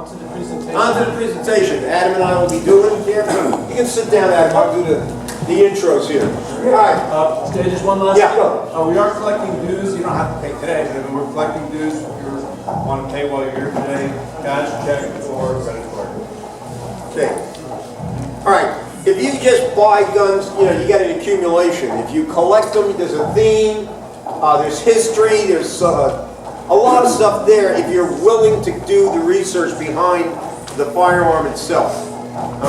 On to the presentation. On to the presentation. Adam and I will be doing here. You can sit down, Adam. I'll do the intros here. All right. Just one last Yeah, thing. go. We are collecting dues. You don't have to pay today, but we're collecting dues. If you want to pay while you're here today, cash, check, or credit card. Okay. All right. If you just buy guns, you get an accumulation. If you collect them, there's a theme, there's history, there's a lot of stuff there if you're willing to do the research behind the firearm itself.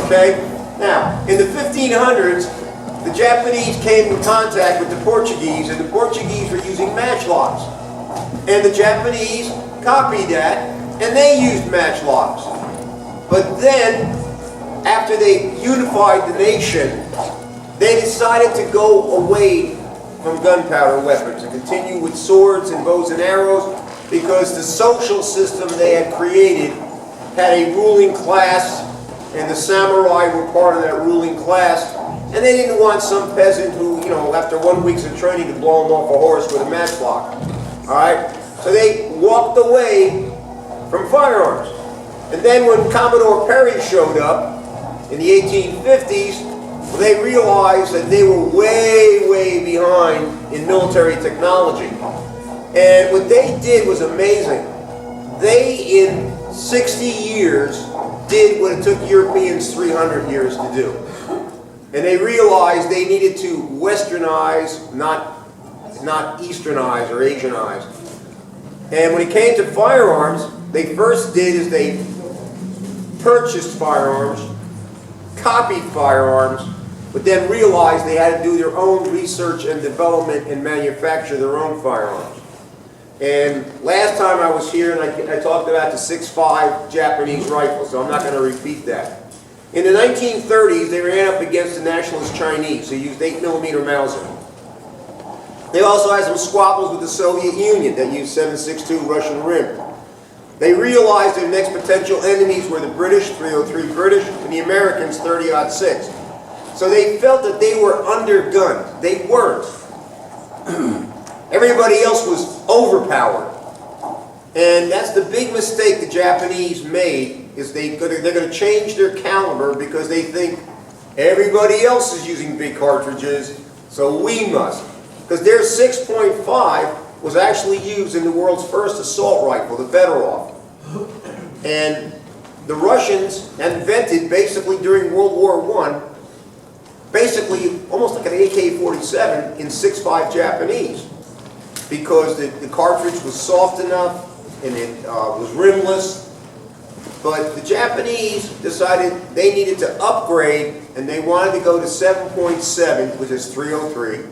Okay? Now, in the 1500s, the Japanese came in contact with the Portuguese, and the Portuguese were using matchlocks. And the Japanese copied that, and they used matchlocks. But then, after they unified the nation, they decided to go away from gunpowder weapons and continue with swords and bows and arrows, because the social system they had created had a ruling class, and the samurai were part of that ruling class, and they didn't want some peasant who, after 1 week of training to blow him off a horse with a matchlock. All right? So they walked away from firearms. And then when Commodore Perry showed up in the 1850s, they realized that they were way, way behind in military technology. And what they did was amazing. They, in 60 years, did what it took Europeans 300 years to do. And they realized they needed to westernize, not easternize or Asianize. And when it came to firearms, they first did is they purchased firearms, copied firearms, but then realized they had to do their own research and development and manufacture their own firearms. And last time I was here, and I talked about the 6.5 Japanese rifle, so I'm not going to repeat that. In the 1930s, they ran up against the nationalist Chinese, who used 8mm Mauser. They also had some squabbles with the Soviet Union that used 7.62 Russian rim. They realized their next potential enemies were the British, 303 British, and the Americans, 30-06. So they felt that they were undergunned. They weren't. Everybody else was overpowered. And that's the big mistake the Japanese made, is they're going to change their caliber because they think everybody else is using big cartridges, so we must. Because their 6.5 was actually used in the world's first assault rifle, the Fedorov. And the Russians invented, basically during World War I, basically almost like an AK-47 in 6.5 Japanese, because the cartridge was soft enough and it was rimless. But the Japanese decided they needed to upgrade, and they wanted to go to 7.7, which is 303,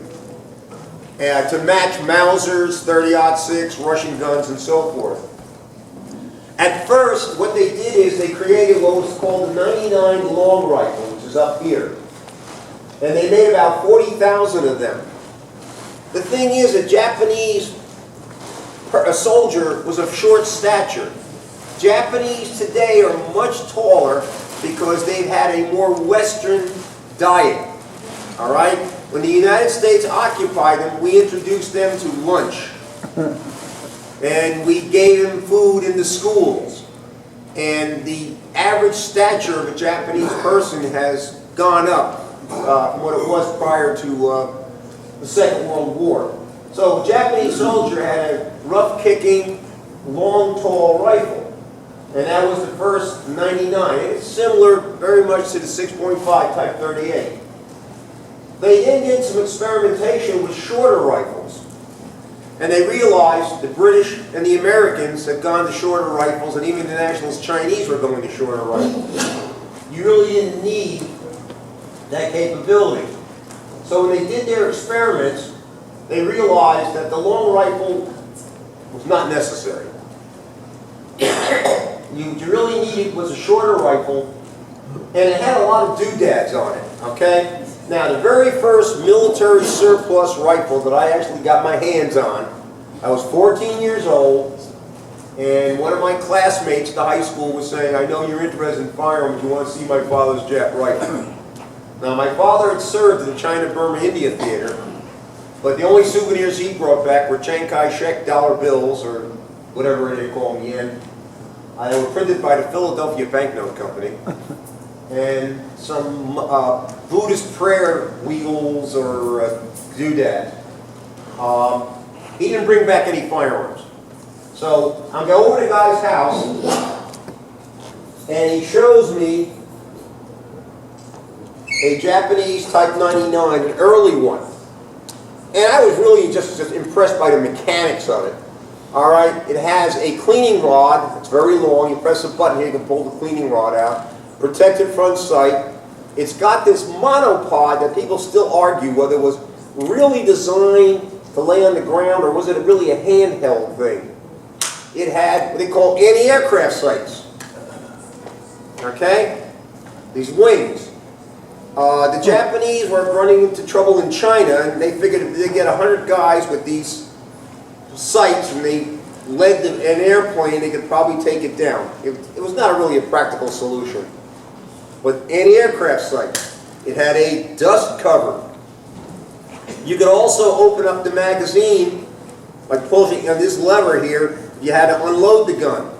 to match Mausers, 30-06, Russian guns, and so forth. At first, what they did is they created what was called the 99 long rifle, which is up here. And they made about 40,000 of them. The thing is, a soldier was of short stature. Japanese today are much taller because they've had a more Western diet. All right? When the United States occupied them, we introduced them to lunch. And we gave them food in the schools. And the average stature of a Japanese person has gone up from what it was prior to the Second World War. So a Japanese soldier had a rough-kicking, long, tall rifle. And that was the first 99. And it's similar very much to the 6.5 Type 38. They then did some experimentation with shorter rifles. And they realized the British and the Americans had gone to shorter rifles, and even the nationalist Chinese were going to shorter rifles. You really didn't need that capability. So when they did their experiments, they realized that the long rifle was not necessary. You really needed was a shorter rifle, and it had a lot of doodads on it, okay? Now, the very first military surplus rifle that I actually got my hands on, I was 14 years old, and one of my classmates at the high school was saying, "I know you're interested in firearms, you want to see my father's Jap rifle." Now, my father had served in the China-Burma-India theater, but the only souvenirs he brought back were Chiang Kai-shek dollar bills, or whatever they call them, yen. They were printed by the Philadelphia Banknote Company. And some Buddhist prayer wheels or doodad. He didn't bring back any firearms. So I go over to the guy's house, and he shows me a Japanese Type 99, an early one. And I was really just impressed by the mechanics of it. All right, it has a cleaning rod. It's very long. You press a button here, you can pull the cleaning rod out. Protected front sight. It's got this monopod that people still argue whether it was really designed to lay on the ground or was it really a handheld thing. It had what they call anti-aircraft sights. Okay? These wings. The Japanese were running into trouble in China, and they figured if they get 100 guys with these sights and they led an airplane, they could probably take it down. It was not really a practical solution. But anti-aircraft sights. It had a dust cover. You could also open up the magazine by pulling on this lever here. You had to unload the gun.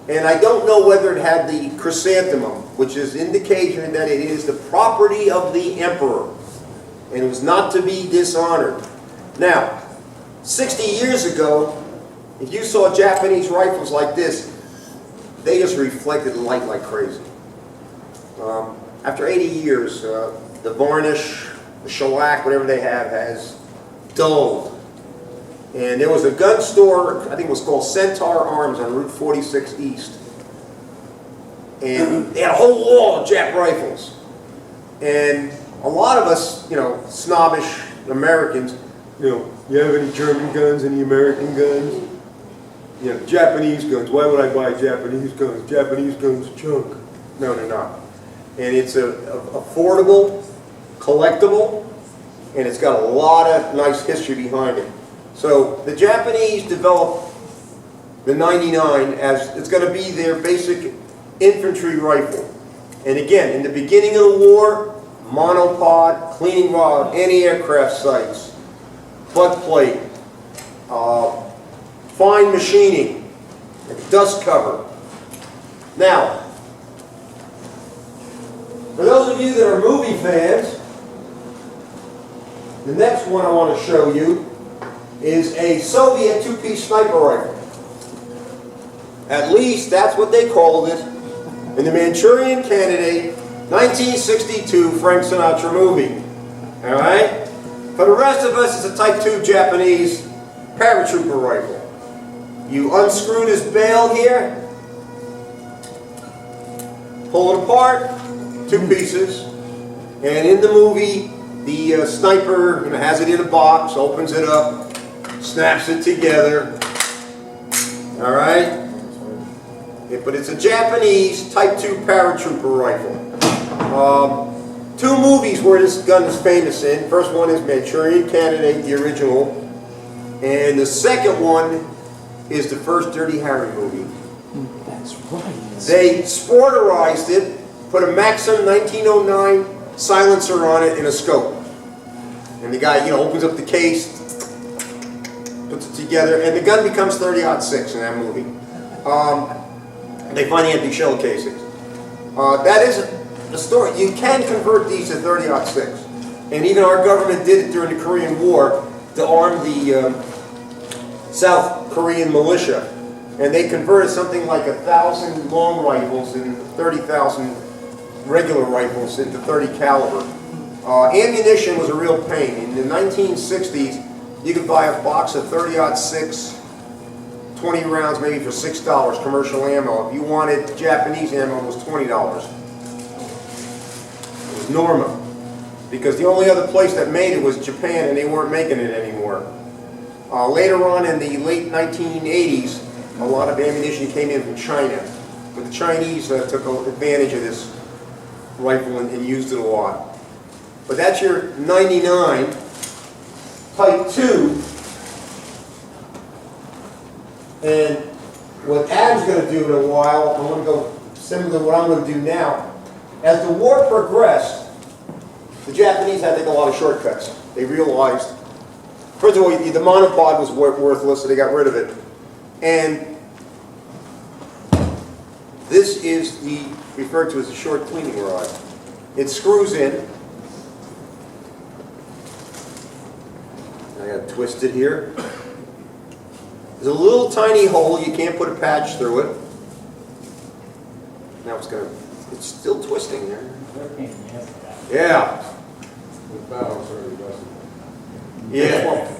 And I don't know whether it had the chrysanthemum, which is indication that it is the property of the emperor. And it was not to be dishonored. Now, 60 years ago, if you saw Japanese rifles like this, they just reflected light like crazy. After 80 years, the varnish, the shellac, whatever they have, has dulled. And there was a gun store, I think it was called Centaur Arms on Route 46 East. And they had a whole wall of Jap rifles. And a lot of us, you know, snobbish Americans, you know, you have any German guns, any American guns? You know, Japanese guns. Why would I buy Japanese guns? Japanese guns are junk. No, they're not. And it's affordable, collectible, and it's got a lot of nice history behind it. So the Japanese developed the 99 as it's going to be their basic infantry rifle. And again, in the beginning of the war, monopod, cleaning rod, anti-aircraft sights, butt plate, fine machining, dust cover. Now, for those of you that are movie fans, the next one I want to show you is a Soviet two-piece sniper rifle. At least that's what they called it in the Manchurian Candidate 1962 Frank Sinatra movie. All right? For the rest of us, it's a Type 2 Japanese paratrooper rifle. You unscrew this bail here, pull it apart, 2 pieces, and in the movie, the sniper has it in a box, opens it up, snaps it together. All right? But it's a Japanese Type 2 paratrooper rifle. 2 movies where this gun is famous in. First one is Manchurian Candidate, the original. And the second one is the first Dirty Harry movie. That's right. They sporterized it, put a Maxim 1909 silencer on it and a scope. And the guy, you know, opens up the case, puts it together, and the gun becomes 30-06 in that movie. They find the empty shell casings. That is the story. You can convert these to 30-06. And even our government did it during the Korean War to arm the South Korean militia. And they converted something like 1,000 long rifles and 30,000 regular rifles into 30 caliber. Ammunition was a real pain. In the 1960s, you could buy a box of 30-06, 20 rounds maybe for $6, commercial ammo. If you wanted Japanese ammo, it was $20. It was Norma. Because the only other place that made it was Japan, and they weren't making it anymore. Later on in the late 1980s, a lot of ammunition came in from China. But the Chinese took advantage of this rifle and used it a lot. But that's your 99 Type 2. And what Adam's going to do in a while, I'm going to go similar to what I'm going to do now. As the war progressed, the Japanese had to take a lot of shortcuts. They realized, first of all, the monopod was worthless, so they got rid of it. And This is referred to as a short cleaning rod. It screws in. I got to twist it here. There's a little tiny hole. You can't put a patch through it. Now it's still twisting there. Yeah. Yeah.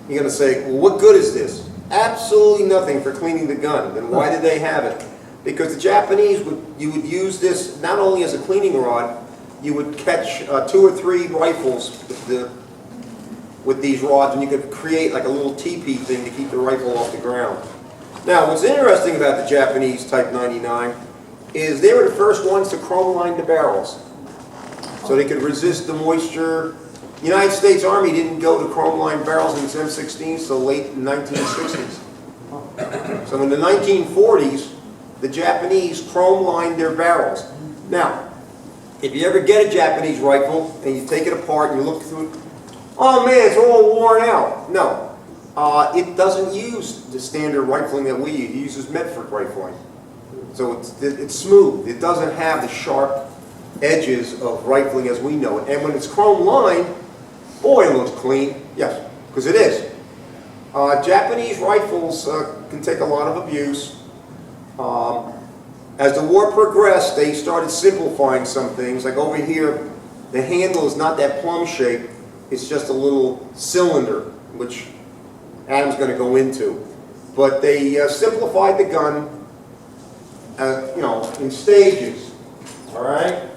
You're going to say, well, what good is this? Absolutely nothing for cleaning the gun. Then why did they have it? Because the Japanese, you would use this not only as a cleaning rod, you would catch 2 or 3 rifles with these rods, and you could create like a little teepee thing to keep the rifle off the ground. Now, what's interesting about the Japanese Type 99 is they were the first ones to chrome line the barrels, so they could resist the moisture. The United States Army didn't go to chrome line barrels in M16s till late in the 1960s. So in the 1940s, the Japanese chrome lined their barrels. Now, if you ever get a Japanese rifle and you take it apart and you look through it, oh man, it's all worn out. No, it doesn't use the standard rifling that we use. It uses Medford rifling. So it's smooth. It doesn't have the sharp edges of rifling as we know it. And when it's chrome lined, boy, it looks clean. Yes, because it is. Japanese rifles can take a lot of abuse. As the war progressed, they started simplifying some things. Like over here, the handle is not that plum shape. It's just a little cylinder, which Adam's going to go into. But they simplified the gun, you know, in stages. All right?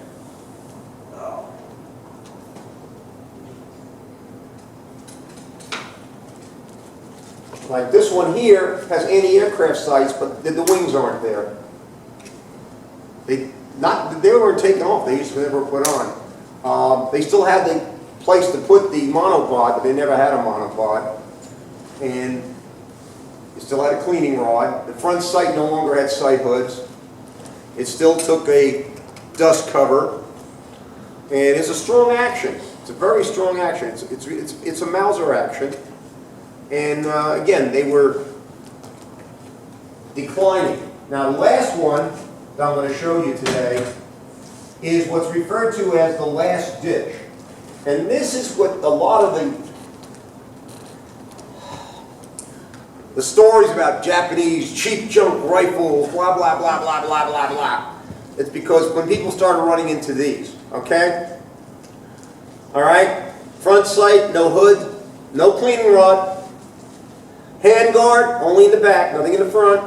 Like this one here has anti-aircraft sights, but the wings aren't there. They weren't taken off. They used to never put on. They still had the place to put the monopod, but they never had a monopod. And you still had a cleaning rod. The front sight no longer had sight hoods. It still took a dust cover. And it's a strong action. It's a very strong action. It's a Mauser action. And again, they were declining. Now the last one that I'm going to show you today is what's referred to as the last ditch. And this is what a lot of the stories about Japanese cheap junk rifles, blah, blah, blah, blah, blah, blah, blah. It's because when people started running into these, okay? All right? Front sight, no hood, no cleaning rod. Hand guard, only in the back, nothing in the front.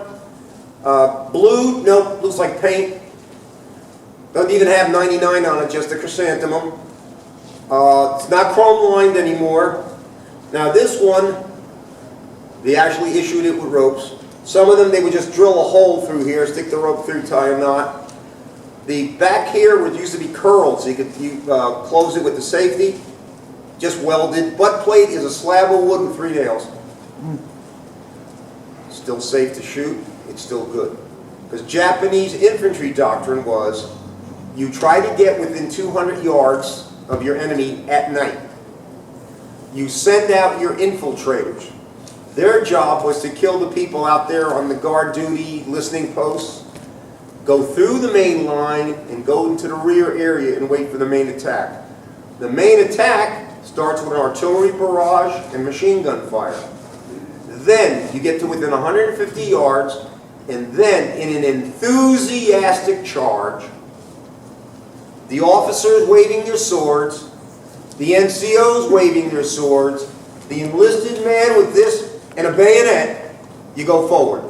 Blue, nope, looks like paint. Doesn't even have 99 on it, just a chrysanthemum. It's not chrome lined anymore. Now this one, they actually issued it with ropes. Some of them, they would just drill a hole through here, stick the rope through, tie a knot. The back here would used to be curled, so you could close it with the safety. Just welded. Butt plate is a slab of wood with 3 nails. Still safe to shoot, it's still good. Because Japanese infantry doctrine was, you try to get within 200 yards of your enemy at night. You send out your infiltrators. Their job was to kill the people out there on the guard duty, listening posts, go through the main line, and go into the rear area and wait for the main attack. The main attack starts with an artillery barrage and machine gun fire. Then you get to within 150 yards, and then in an enthusiastic charge, the officers waving their swords, the NCOs waving their swords, the enlisted man with this and a bayonet, you go forward.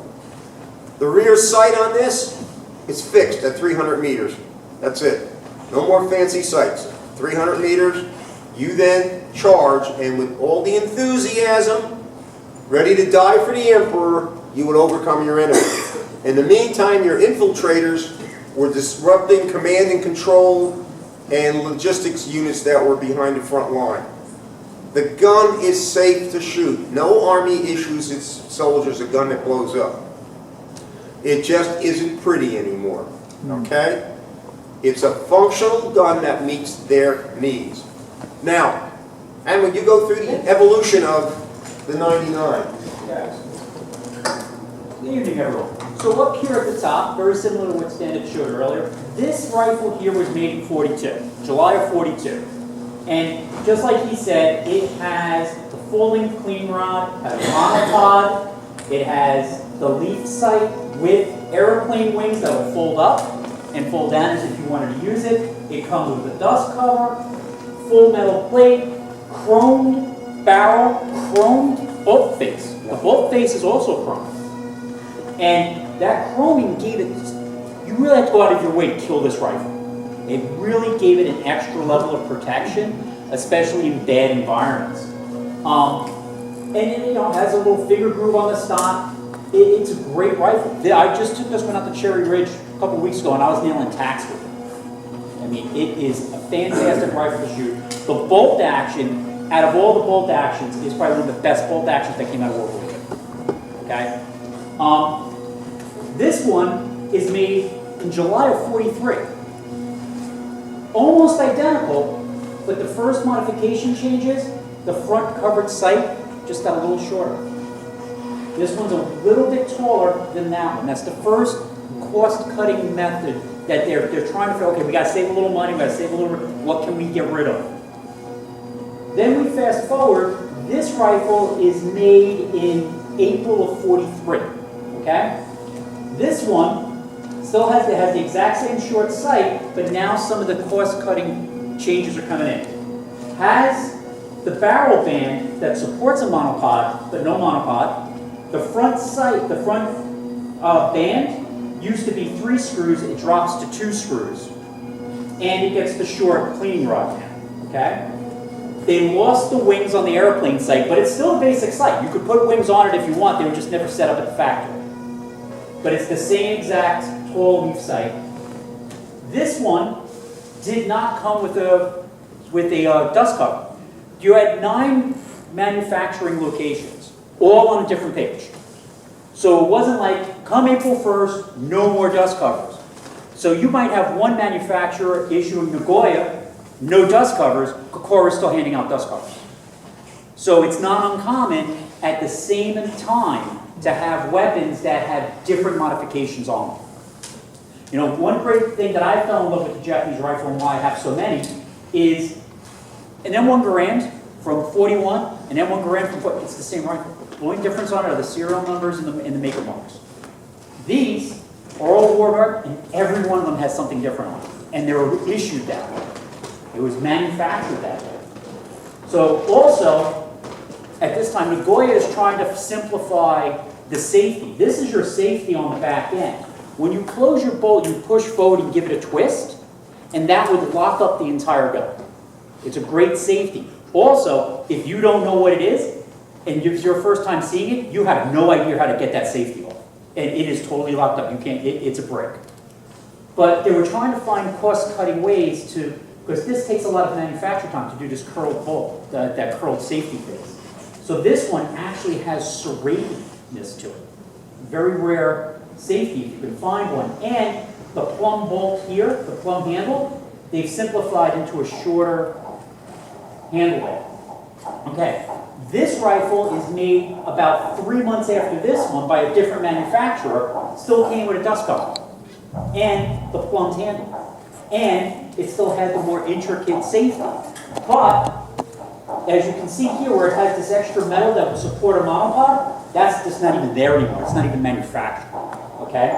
The rear sight on this is fixed at 300 meters. That's it. No more fancy sights. 300 meters, you then charge, and with all the enthusiasm, ready to die for the Emperor, you would overcome your enemy. In the meantime, your infiltrators were disrupting command and control and logistics units that were behind the front line. The gun is safe to shoot. No army issues its soldiers a gun that blows up. It just isn't pretty anymore, okay? It's a functional gun that meets their needs. Now, and when you go through the evolution of the 99, Good evening, everyone. So up here at the top, very similar to what Stan had showed earlier, this rifle here was made in 42, July of 42. And just like he said, it has the full-length clean rod, has a monopod, it has the leaf sight with airplane wings that will fold up and fold down as if you wanted to use it. It comes with a dust cover, full metal plate, chromed barrel, chromed bolt face. The bolt face is also chromed. And that chroming gave it, you really have to go out of your way to kill this rifle. It really gave it an extra level of protection, especially in bad environments. And it has a little finger groove on the stock. It's a great rifle. I just took this one out to Cherry Ridge a couple weeks ago and I was nailing tacks with it. I mean, it is a fantastic rifle to shoot. The bolt action, out of all the bolt actions, is probably one of the best bolt actions that came out of World War II. Okay? This one is made in July of 43. Almost identical, but the first modification changes, the front covered sight just got a little shorter. This one's a little bit taller than that one. That's the first cost-cutting method that they're trying to figure, okay, we gotta save a little money, we gotta save a little, what can we get rid of? Then we fast forward, this rifle is made in April of 43, okay? This one still has the exact same short sight, but now some of the cost-cutting changes are coming in. Has the barrel band that supports a monopod, but no monopod. The front sight, the front band used to be 3 screws, it drops to 2 screws. And it gets the short cleaning rod now, okay? They lost the wings on the airplane sight, but it's still a basic sight. You could put wings on it if you want, they were just never set up at the factory. But it's the same exact tall leaf sight. This one did not come with a dust cover. You had 9 manufacturing locations, all on a different page. So it wasn't like, come April 1st, no more dust covers. So you might have one manufacturer issuing Nagoya, no dust covers, Kokura is still handing out dust covers. So it's not uncommon at the same time to have weapons that have different modifications on them. You know, one great thing that I fell in love with the Japanese rifle and why I have so many is an M1 Garand from 41, an M1 Garand from 40, it's the same rifle. The only difference on it are the serial numbers and the maker marks. These are all Warguard, and every one of them has something different on it. And they were issued that way. It was manufactured that way. So also, at this time, Nagoya is trying to simplify the safety. This is your safety on the back end. When you close your bolt, you push forward and give it a twist, and that would lock up the entire gun. It's a great safety. Also, if you don't know what it is, and it's your first time seeing it, you have no idea how to get that safety off. And it is totally locked up. You can't, it's a brick. But they were trying to find cost-cutting ways to, because this takes a lot of manufacturing time to do this curled bolt, that curled safety phase. So this one actually has serrated-ness to it. Very rare safety if you can find one. And the plumb bolt here, the plumb handle, they've simplified into a shorter handle head. Okay, this rifle is made about 3 months after this one by a different manufacturer. Still came with a dust cover and the plumbed handle. And it still had the more intricate safety. But as you can see here where it has this extra metal that will support a monopod, that's just not even there anymore. It's not even manufactured. Okay?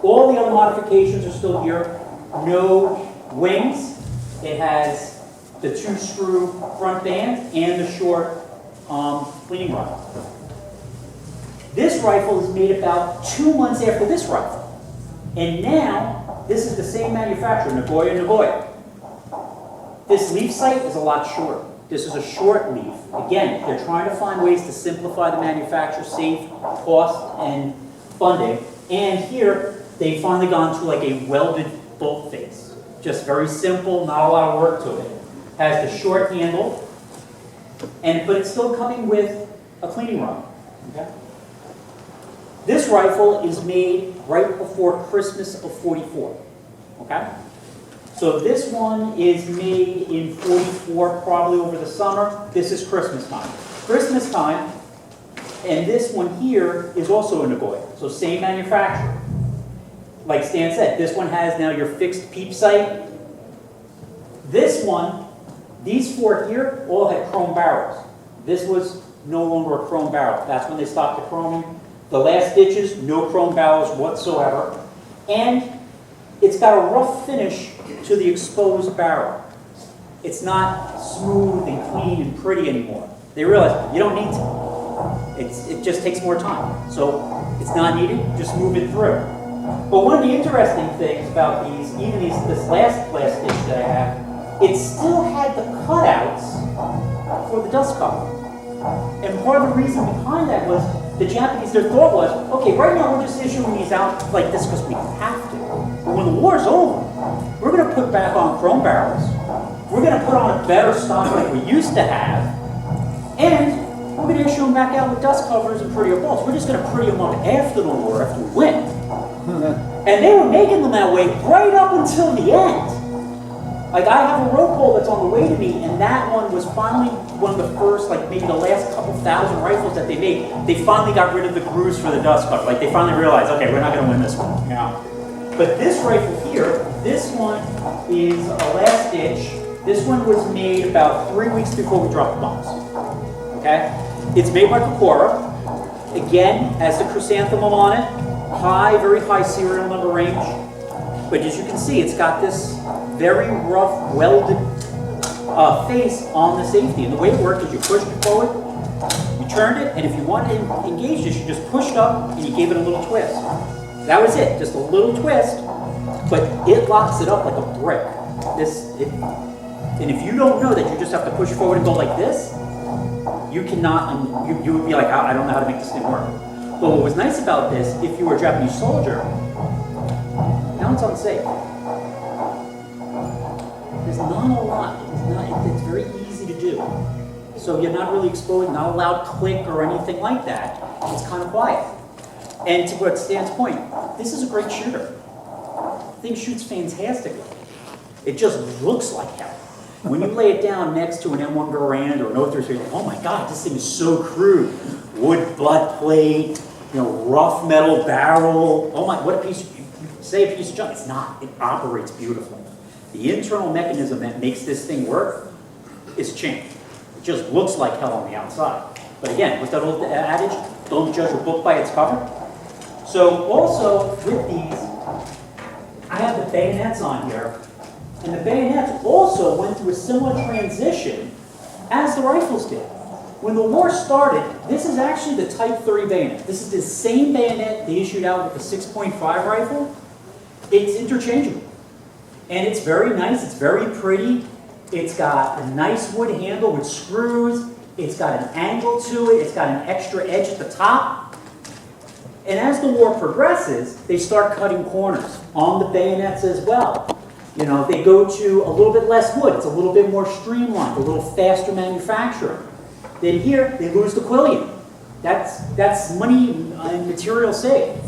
All the other modifications are still here. No wings. It has the 2-screw front band and the short cleaning rod. This rifle is made about 2 months after this rifle. And now, this is the same manufacturer, Nagoya. This leaf sight is a lot shorter. This is a short leaf. Again, they're trying to find ways to simplify the manufacture, save cost and funding. And here, they've finally gone to like a welded bolt face. Just very simple, not a lot of work to it. Has the short handle, but it's still coming with a cleaning rod. Okay? This rifle is made right before Christmas of 44. Okay? So this one is made in 44, probably over the summer. This is Christmas time. Christmas time, And this one here is also a Nagoya, so same manufacturer. Like Stan said, this one has now your fixed peep sight. This one, these four here, all had chrome barrels. This was no longer a chrome barrel. That's when they stopped the chroming. The last stitches, no chrome barrels whatsoever. And it's got a rough finish to the exposed barrel. It's not smooth and clean and pretty anymore. They realize you don't need to. It just takes more time. So it's not needed, just move it through. But one of the interesting things about these, even this last stitch that I have, it still had the cutouts for the dust cover. And part of the reason behind that was the Japanese, their thought was, okay, right now we're just issuing these out like this because we have to. But when the war's over, we're going to put back on chrome barrels. We're going to put on a better stock like we used to have. And we're going to issue them back out with dust covers and prettier bolts. We're just going to pretty them up after the war, after we win. And they were making them that way right up until the end. Like I have a rope hole that's on the way to me, and that one was finally one of the first, like maybe the last couple thousand rifles that they made. They finally got rid of the grooves for the dust cover. Like they finally realized, okay, we're not going to win this one, you know. But this rifle here, this one is a last stitch. This one was made about 3 weeks before we dropped the bombs. Okay, it's made by Kokura. Again, has the chrysanthemum on it. High, very high serial number range. But as you can see, it's got this very rough, welded face on the safety. And the way it worked is you pushed it forward, you turned it, and if you wanted to engage this, you just pushed up and you gave it a little twist. That was it, just a little twist, but it locks it up like a brick. And if you don't know that you just have to push forward and go like this, you cannot, you would be like, I don't know how to make this thing work. But what was nice about this, if you were a Japanese soldier, now it's unsafe. There's not a lot. It's very easy to do. So you're not really exposed, not a loud click or anything like that. It's kind of quiet. And to what Stan's point, this is a great shooter. The thing shoots fantastically. It just looks like hell. When you lay it down next to an M1 Garand or an 033, you're like, oh my God, this thing is so crude. Wood butt plate, rough metal barrel. Oh my, what a piece of, you say a piece of junk. It's not, it operates beautifully. The internal mechanism that makes this thing work is changed. It just looks like hell on the outside. But again, with that old adage, don't judge a book by its cover. So also with these, I have the bayonets on here. And the bayonets also went through a similar transition as the rifles did. When the war started, this is actually the Type 30 bayonet. This is the same bayonet they issued out with the 6.5 rifle. It's interchangeable. And it's very nice, it's very pretty. It's got a nice wood handle with screws. It's got an angle to it. It's got an extra edge at the top. And as the war progresses, they start cutting corners on the bayonets as well. They go to a little bit less wood. It's a little bit more streamlined, a little faster manufacturing. Then here, they lose the quillion. That's money and material saved.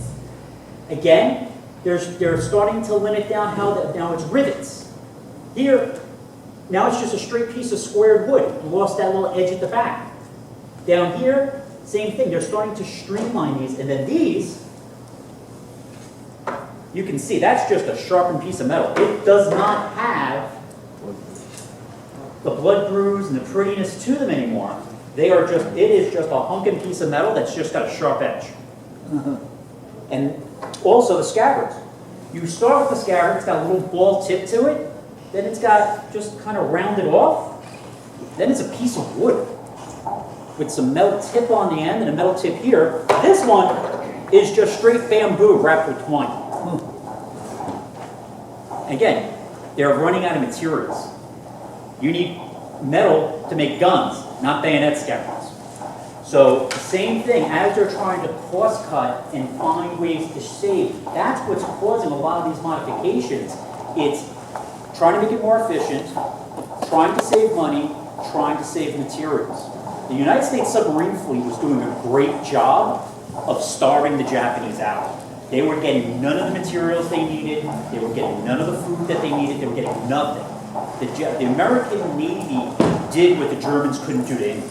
Again, they're starting to limit down now it's rivets. Here, now it's just a straight piece of squared wood. You lost that little edge at the back. Down here, same thing. They're starting to streamline these. And then these, you can see that's just a sharpened piece of metal. It does not have the blood grooves and the prettiness to them anymore. It is just a hunkin' piece of metal that's just got a sharp edge. And also the scabbards. You start with the scabbard, it's got a little ball tip to it, then it's got just kind of rounded off, then it's a piece of wood with some metal tip on the end and a metal tip here. This one is just straight bamboo wrapped with twine. Again, they're running out of materials. You need metal to make guns, not bayonet scabbards. So same thing, as they're trying to cost cut and find ways to save, that's what's causing a lot of these modifications. It's trying to make it more efficient, trying to save money, trying to save materials. The United States submarine fleet was doing a great job of starving the Japanese out. They were getting none of the materials they needed, they were getting none of the food that they needed, they were getting nothing. The American Navy did what the Germans couldn't do to England.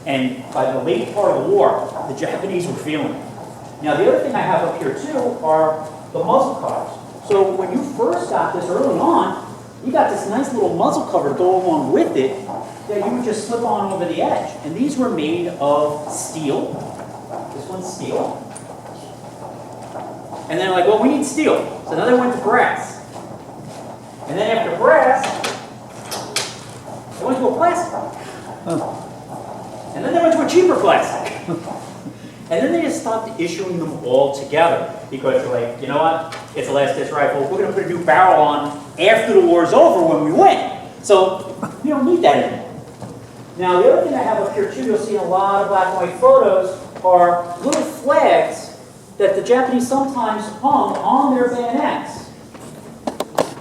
And by the late part of the war, the Japanese were feeling it. Now, the other thing I have up here too are the muzzle covers. So when you first got this early on, you got this nice little muzzle cover to go along with it that you would just slip on over the edge. And these were made of steel. This one's steel. And then like, well, we need steel. So now they went to brass. And then after brass, they went to a plastic. And then they went to a cheaper plastic. And then they just stopped issuing them all together because they're like, you know what? It's a last ditch rifle. We're going to put a new barrel on after the war's over when we win. So you don't need that anymore. Now, the other thing I have up here too, you'll see in a lot of black and white photos, are little flags that the Japanese sometimes hung on their bayonets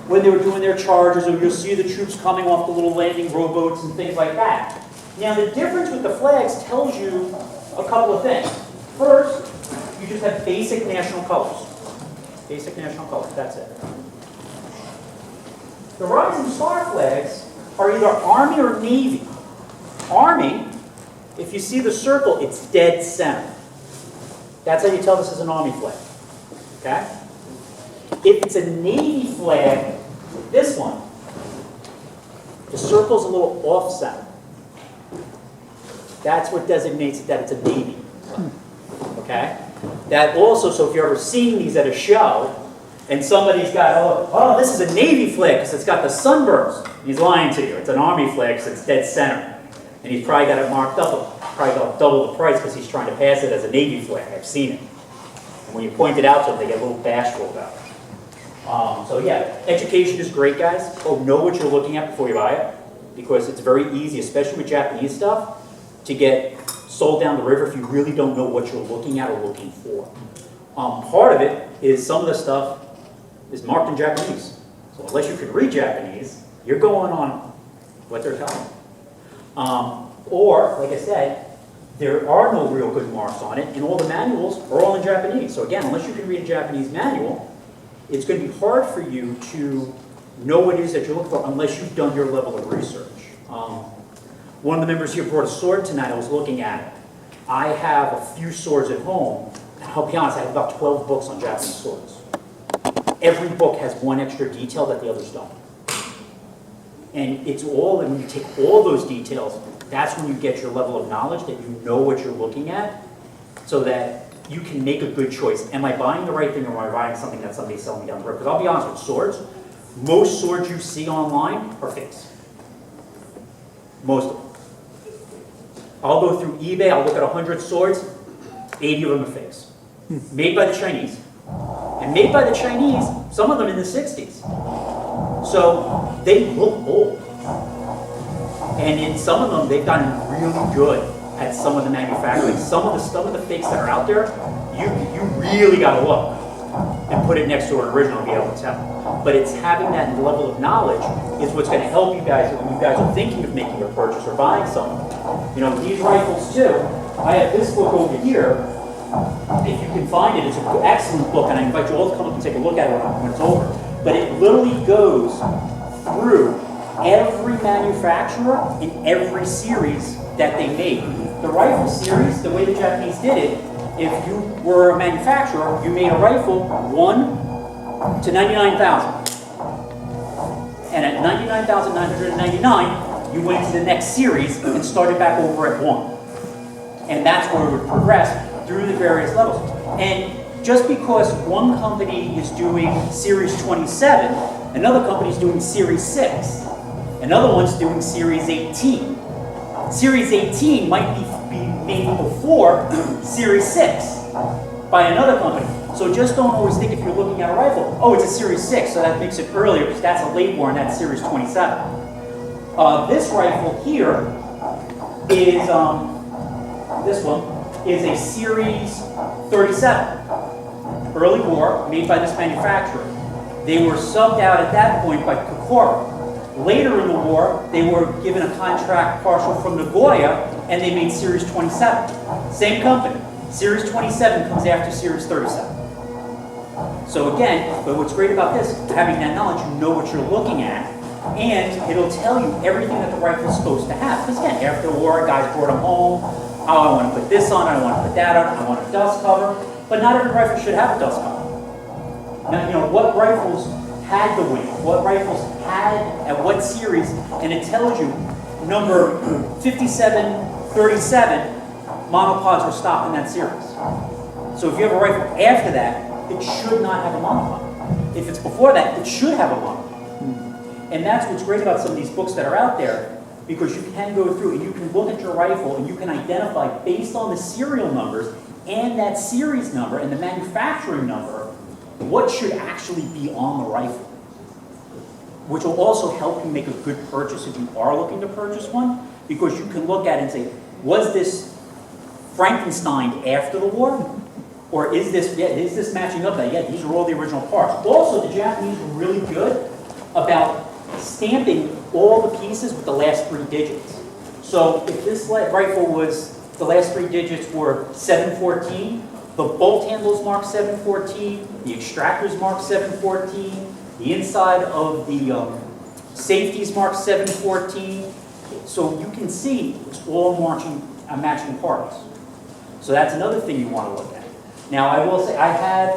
when they were doing their charges, or you'll see the troops coming off the little landing rowboats and things like that. Now, the difference with the flags tells you a couple of things. First, you just have basic national colors. Basic national colors, that's it. The rising star flags are either Army or Navy. Army, if you see the circle, it's dead center. That's how you tell this is an Army flag. Okay? If it's a Navy flag, this one, the circle's a little off center. That's what designates it that it's a Navy flag. Okay? That also, so if you're ever seeing these at a show, and somebody's got, oh, this is a Navy flag because it's got the sunbursts. He's lying to you. It's an Army flag because it's dead center. And he's probably got it marked up, probably got double the price because he's trying to pass it as a Navy flag. I've seen it. And when you point it out to them, they get a little bashful about it. So yeah, education is great, guys. Know what you're looking at before you buy it, because it's very easy, especially with Japanese stuff, to get sold down the river if you really don't know what you're looking at or looking for. Part of it is some of the stuff is marked in Japanese. So unless you can read Japanese, you're going on what they're telling you. Or, like I said, there are no real good marks on it, and all the manuals are all in Japanese. So again, unless you can read a Japanese manual, it's going to be hard for you to know what it is that you're looking for unless you've done your level of research. One of the members here brought a sword tonight. I was looking at it. I have a few swords at home, and I'll be honest, I have about 12 books on Japanese swords. Every book has one extra detail that the others don't. And it's all, and when you take all those details, that's when you get your level of knowledge that you know what you're looking at, so that you can make a good choice. Am I buying the right thing, or am I buying something that somebody's selling me down the road? Because I'll be honest with swords, most swords you see online are fakes. Most of them. I'll go through eBay, I'll look at 100 swords, 80 of them are fakes. Made by the Chinese. And made by the Chinese, some of them in the 60s. So they look old. And in some of them, they've gotten really good at some of the manufacturing. Some of the fakes that are out there, you really got to look and put it next to an original to be able to tell. But it's having that level of knowledge is what's going to help you guys when you guys are thinking of making a purchase or buying something. You know, these rifles too, I have this book over here. If you can find it, it's an excellent book, and I invite you all to come up and take a look at it when it's over. But it literally goes through every manufacturer in every series that they made. The rifle series, the way the Japanese did it, if you were a manufacturer, you made a rifle 1 to 99,000. And at 99,999, you went to the next series and started back over at 1. And that's where it would progress through the various levels. And just because one company is doing Series 27, another company is doing Series 6, another one's doing Series 18. Series 18 might be made before Series 6 by another company. So just don't always think if you're looking at a rifle, oh, it's a Series 6, so that makes it earlier because that's a late war and that's Series 27. This rifle here is, this one, is a Series 37. Early war, made by this manufacturer. They were subbed out at that point by Kokura. Later in the war, they were given a contract partial from Nagoya, and they made Series 27. Same company. Series 27 comes after Series 37. So again, but what's great about this, having that knowledge, you know what you're looking at, And it'll tell you everything that the rifle is supposed to have. Because again, after the war, guys brought them home. Oh, I want to put this on, I want to put that on, I want a dust cover. But not every rifle should have a dust cover. Now, you know, what rifles had the wing? What rifles had at what series? And it tells you number 5737 monopods were stopped in that series. So if you have a rifle after that, it should not have a monopod. If it's before that, it should have a monopod. And that's what's great about some of these books that are out there, because you can go through and you can look at your rifle and you can identify based on the serial numbers and that series number and the manufacturing number, what should actually be on the rifle. Which will also help you make a good purchase if you are looking to purchase one, because you can look at it and say, was this Frankenstein after the war? Or is this matching up? Yeah, these are all the original parts. Also, the Japanese were really good about stamping all the pieces with the last 3 digits. So if this rifle was, the last 3 digits were 714, the bolt handles marked 714, the extractors marked 714, the inside of the safeties marked 714. So you can see it's all matching parts. So that's another thing you want to look at. Now I will say I had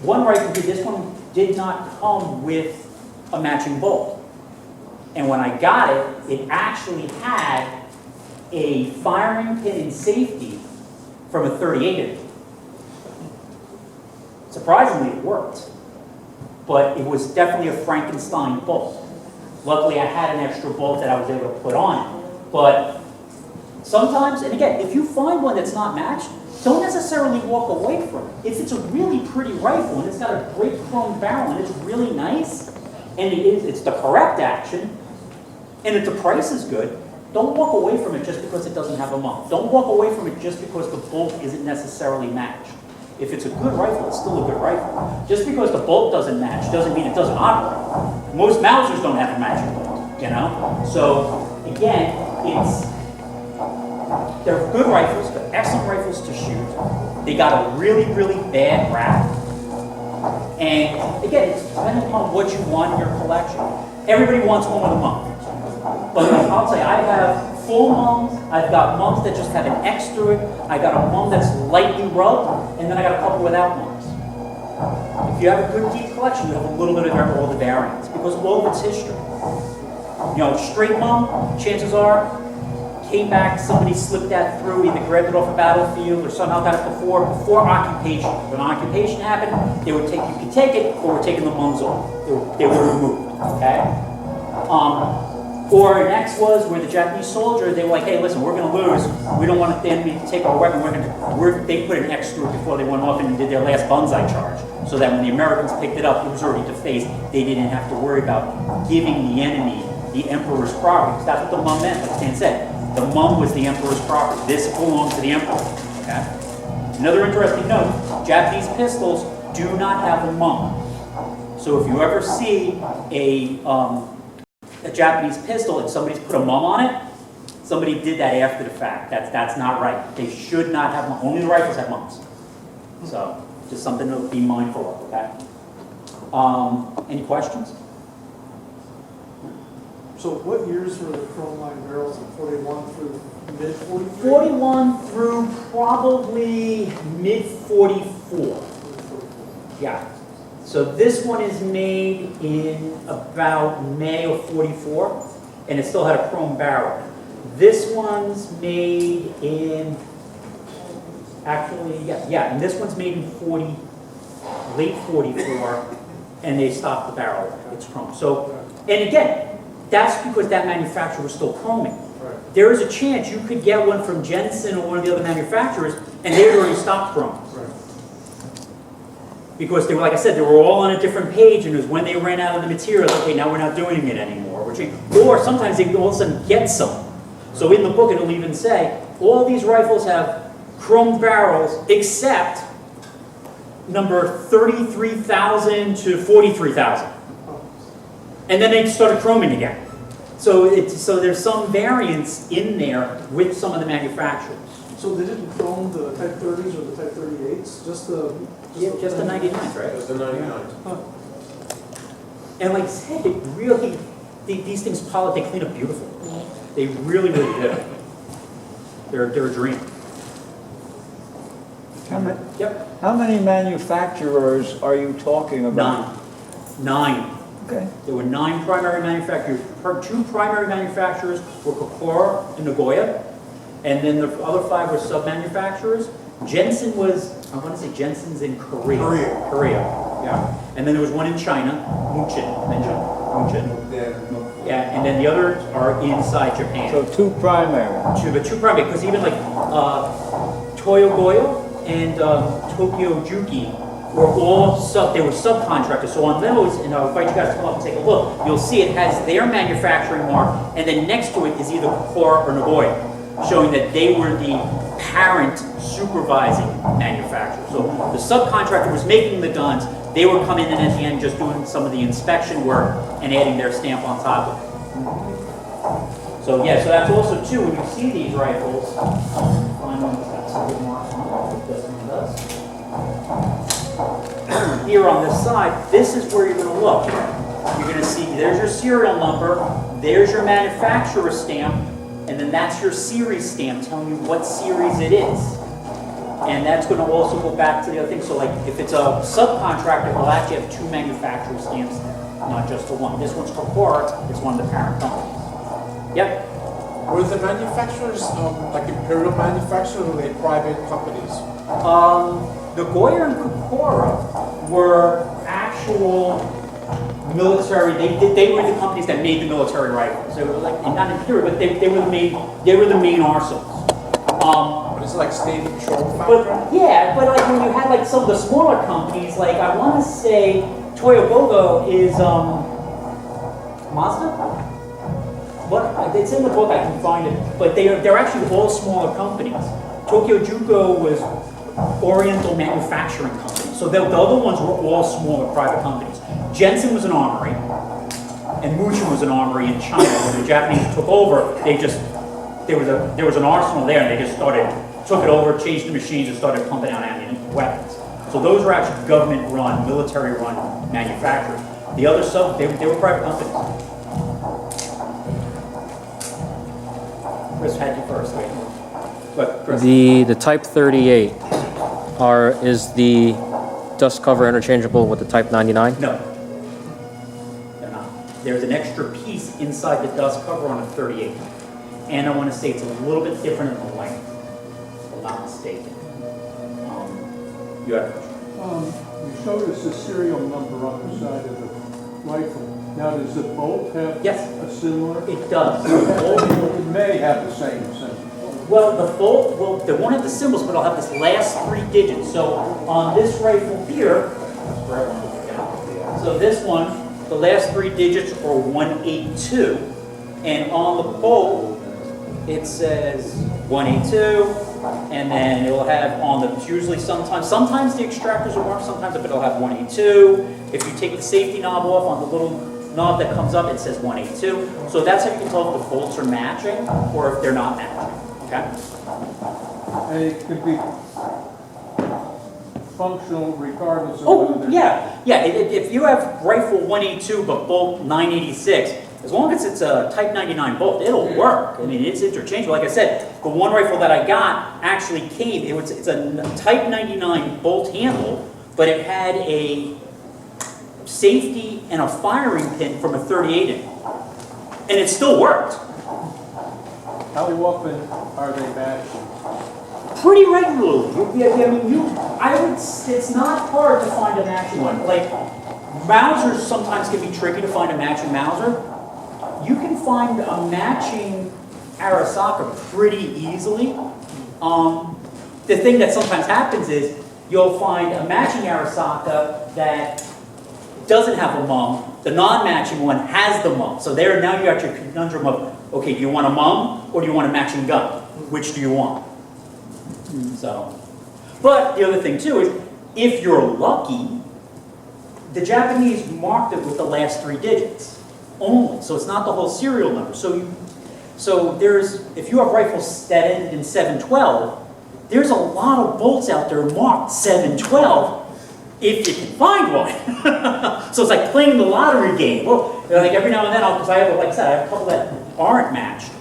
one rifle, this one did not come with a matching bolt. And when I got it, it actually had a firing pin and safety from a 38 in it. Surprisingly, it worked. But it was definitely a Frankenstein bolt. Luckily, I had an extra bolt that I was able to put on it. But sometimes, and again, if you find one that's not matched, don't necessarily walk away from it. If it's a really pretty rifle and it's got a great chrome barrel and it's really nice, and it's the correct action, and if the price is good, don't walk away from it just because it doesn't have a mount. Don't walk away from it just because the bolt isn't necessarily matched. If it's a good rifle, it's still a good rifle. Just because the bolt doesn't match doesn't mean it doesn't operate. Most Mausers don't have a matching bolt, you know? So, again, they're good rifles, they're excellent rifles to shoot. They got a really, really bad rap. And again, it's depending upon what you want in your collection. Everybody wants one with a mum. But I'll tell you, I have full mums, I've got mums that just have an X through it, I got a mum that's lightly rubbed, and then I got a couple without mums. If you have a good deep collection, you have a little bit of all the variants, because all of its history. You know, straight mum, chances are, came back, somebody slipped that through, either grabbed it off a battlefield or somehow got it before occupation. When occupation happened, they would take, you could take it, or we're taking the mums off. They were removed, okay? Or next was where the Japanese soldier, they were like, hey, listen, we're going to lose. We don't want the enemy to take our weapon. They put an X through it before they went off and did their last banzai charge. So that when the Americans picked it up, it was already defaced. They didn't have to worry about giving the enemy the emperor's property. Because that's what the mum meant, like Stan said. The mum was the emperor's property. This belongs to the emperor. Okay? Another interesting note, Japanese pistols do not have a mum. So if you ever see a Japanese pistol and somebody's put a mum on it, somebody did that after the fact. That's not right. They should not have mums. Only the rifles have mums. So just something to be mindful of, okay? Any questions? So what years were the chrome line barrels in 41 through mid 43? 41 through probably mid 44. Yeah. So this one is made in about May of 44, and it still had a chrome barrel. This one's made in, actually, yeah, and this one's made in late 44, and they stopped the barrel. It's chrome. So, and again, that's because that manufacturer was still chroming. Right. There is a chance you could get one from Jensen or one of the other manufacturers, and they had already stopped chroming. Right. Because they were, like I said, they were all on a different page, and it was when they ran out of the materials, okay, now we're not doing it anymore. Or sometimes they all of a sudden get some. So in the book, it'll even say, all these rifles have chromed barrels, except number 33,000 to 43,000. And then they started chroming again. So there's some variance in there with some of the manufacturers. So they didn't chrome the Type 30s or the Type 38s? Just the 99s, right? It was the 99. Huh. And like I said, it really, these things pilot, they clean up beautifully. They really, really do. They're a dream. Yep. How many manufacturers are you talking about? Nine. Okay. There were 9 primary manufacturers. 2 primary manufacturers were Kokura and Nagoya, and then the other 5 were sub-manufacturers. Jensen was, I want to say Jensen's in Korea. Korea, yeah. And then there was one in China, Muchin. Yeah, and then the others are inside Japan. So 2 primary. Two primary, because even like Toyogoyo and Tokyo Juki were all they were subcontractors. So on those, and I'll invite you guys to come up and take a look, you'll see it has their manufacturing mark, and then next to it is either Kokura or Nagoya, showing that they were the parent supervising manufacturer. So the subcontractor was making the guns, they were coming in at the end just doing some of the inspection work and adding their stamp on top of it. So yeah, so that's also too, when you see these rifles, find one that's got some good marks on it, this one does. Here on this side, this is where you're going to look. You're going to see, there's your serial number, there's your manufacturer stamp, and then that's your series stamp telling you what series it is. And that's going to also go back to the other thing. So like if it's a subcontractor, it'll actually have 2 manufacturer stamps there, not just the one. This one's Kokura, it's one of the parent companies. Yep. Were the manufacturers like Imperial manufacturers or they private companies? The Goya and Kokura were actual military. They were the companies that made the military rifles. They were like not Imperial, but they were the main. They were the main arsenals. But it's like state control factory? But yeah, but like when you had like some of the smaller companies, like I want to say Toyogogo is Mazda. What? It's in the book. I can find it. But they're actually all smaller companies. Tokyo Juko was Oriental Manufacturing Company. So the other ones were all smaller private companies. Jensen was an armory, and Muchin was an armory in China. When the Japanese took over, there was an arsenal there, and they just took it over, changed the machines, and started pumping out ammunition, weapons. So those were actually government-run, military-run manufacturers. The other stuff, they were private companies. Chris had you first. But Chris. The Type 38 is the dust cover interchangeable with the Type 99? No, they're not. There's an extra piece inside the dust cover on a 38. And I want to say it's a little bit different in the length, if I'm not mistaken. You have a question? You showed us the serial number on the side of the rifle. Now, does the bolt have Yes. a similar? It does. It may have the same symbol. Well, the bolt, they won't have the symbols, but I'll have this last 3 digits. So on this rifle here, so this one, the last 3 digits are 182, and on the bolt, it says 182, and then it will have on the, usually sometimes the extractors will work, sometimes it'll have 182. If you take the safety knob off on the little knob that comes up, it says 182. So that's how you can tell if the bolts are matching or if they're not matching. Okay. And it could be functional regardless of Oh, whether yeah. If you have rifle 182 but bolt 986, as long as it's a Type 99 bolt, it'll work. I mean, it's interchangeable. Like I said, the one rifle that I got actually came. It's a Type 99 bolt handle, but it had a safety and a firing pin from a 38 in, and it still worked. How often are they matching? Pretty regularly. It's not hard to find a matching one. Like, Mausers sometimes can be tricky to find a matching Mauser. You can find a matching Arisaka pretty easily. The thing that sometimes happens is you'll find a matching Arisaka that doesn't have a mum. The non-matching one has the mum. So now you got your conundrum of, okay, do you want a mum or do you want a matching gun? Which do you want? So, but the other thing too is, if you're lucky, the Japanese marked it with the last 3 digits only. So it's not the whole serial number. So if you have rifles that end in 712, there's a lot of bolts out there marked 712, if you can find one. So it's like playing the lottery game. Well, like every now and then, because I have, like I said, I have a couple that aren't matched.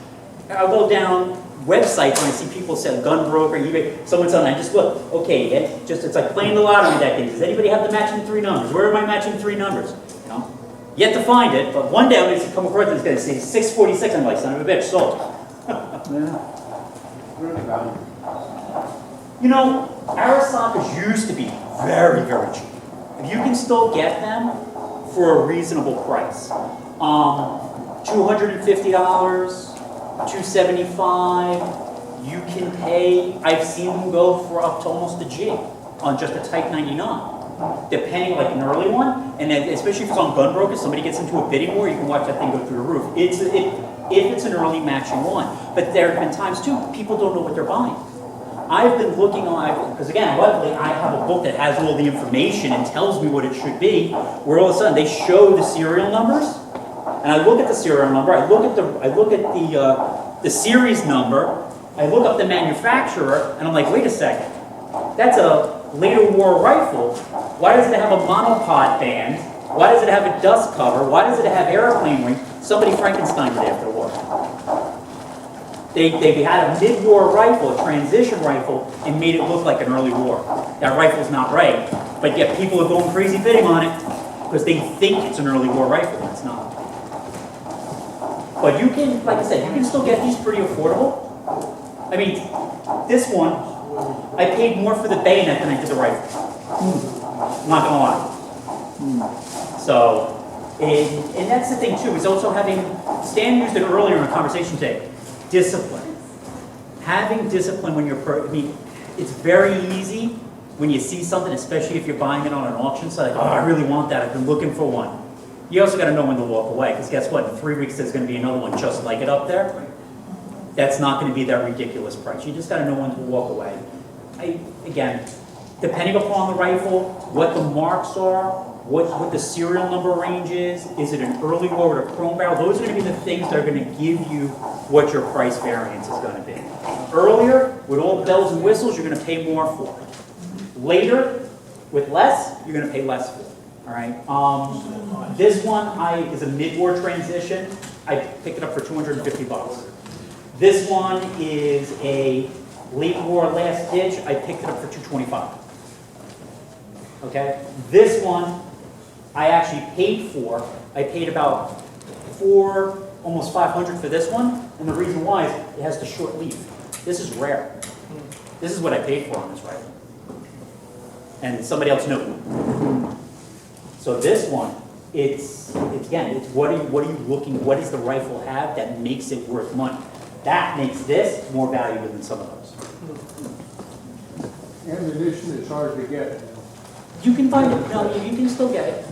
I'll go down websites and I see people sell gun broker, eBay, someone's on, I just look, okay, it's like playing the lottery that day. Does anybody have the matching 3 numbers? Where am I matching 3 numbers? You know, yet to find it, but one day I'm going to come across it, it's going to say 646, I'm like, son of a bitch, sold. You know, Arisakas used to be very, very cheap. If you can still get them for a reasonable price, $250, $275, you can pay, I've seen them go for up to almost a G on just a Type 99. Depending, like an early one, and then especially if it's on gun brokers, somebody gets into a bidding war, you can watch that thing go through the roof. If it's an early matching one. But there have been times too, people don't know what they're buying. I've been looking on, because again, luckily I have a book that has all the information and tells me what it should be, where all of a sudden they show the serial numbers, and I look at the serial number, I look at the series number, I look up the manufacturer, and I'm like, wait a second, that's a later war rifle. Why does it have a monopod band? Why does it have a dust cover? Why does it have airplane wing? Somebody Frankensteined it after the war. They had a mid-war rifle, a transition rifle, and made it look like an early war. That rifle's not right, but yet people are going crazy bidding on it because they think it's an early war rifle, and it's not. But you can, like I said, you can still get these pretty affordable. I mean, this one, I paid more for the bayonet than I did the rifle. I'm not gonna lie. So, and that's the thing too, is also having, Stan used it earlier in the conversation today, discipline. Having discipline when you're, I mean, it's very easy when you see something, especially if you're buying it on an auction site, like, oh, I really want that, I've been looking for one. You also gotta know when to walk away, because guess what, in 3 weeks there's gonna be another one just like it up there. That's not gonna be that ridiculous price. You just gotta know when to walk away. Again, depending upon the rifle, what the marks are, what the serial number range is it an early war with a chrome barrel? Those are going to be the things that are going to give you what your price variance is going to be. Earlier, with all the bells and whistles, you're going to pay more for it. Later, with less, you're going to pay less for it. All right. This one is a mid-war transition. I picked it up for $250. This one is a late war last ditch. I picked it up for $225. Okay. This one I actually paid for. I paid about almost $500 for this one, and the reason why is it has the short leaf. This is rare. This is what I paid for on this rifle, and somebody else knew. So this one, it's what are you looking? What does the rifle have that makes it worth money? That makes this more valuable than some of those. Ammunition is hard to get. You can find it. No, you can still get it.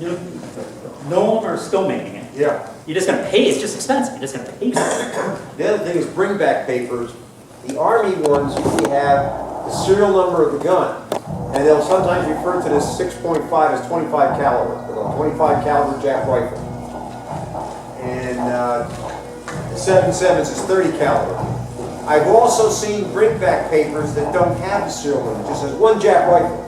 No one are still making it. Yeah. You're just going to pay. It's just expensive. You're just going to pay for it. The other thing is bring back papers. The Army ones usually have the serial number of the gun. And they'll sometimes refer to this 6.5 as 25 caliber. They'll go 25 caliber Jap rifle. And the 7.7s is 30 caliber. I've also seen bring back papers that don't have the serial number. It just says one Jap rifle.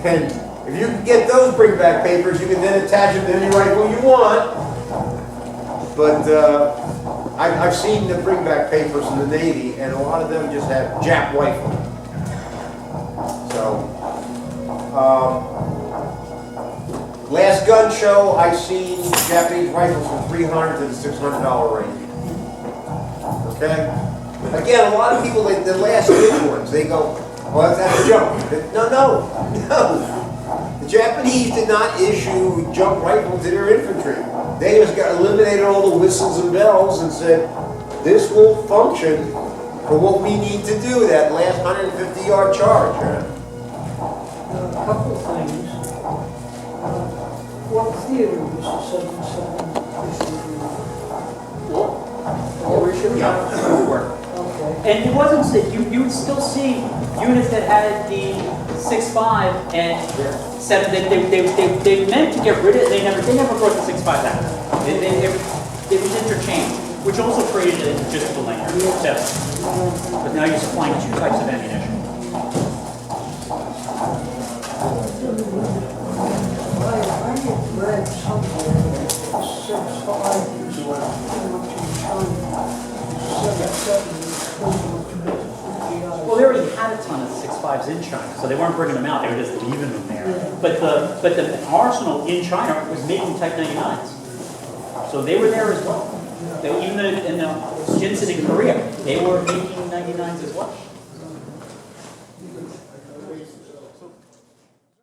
And if you can get those bring back papers, you can then attach them to any rifle you want. But I've seen the bring back papers in the Navy, and a lot of them just have Jap rifle. So, last gun show, I've seen Japanese rifles from $300 to the $600 range. Okay? Again, a lot of people, the last big ones, they go, well, that's a jump. No. The Japanese did not issue jump rifles to their infantry. They just eliminated all the whistles and bells and said, this will function for what we need to do, that last 150-yard charge. A couple of things. What theater was the 7.7 Okay. And it wasn't that you would still see units that had the 6.5 and 7. They meant to get rid of it. They never brought the 6.5 out. It was interchanged, which also created a logistical length. But now you're supplying 2 types of ammunition. I had read somewhere that 6.5 is too much in China. 7.7 is too much in Well, they already had a ton of 6.5s in China, so they weren't bringing them out, they were just leaving them there. But the arsenal in China was making Type 99s. So they were there as well. They, even in the Jinsen in Korea, they were making 99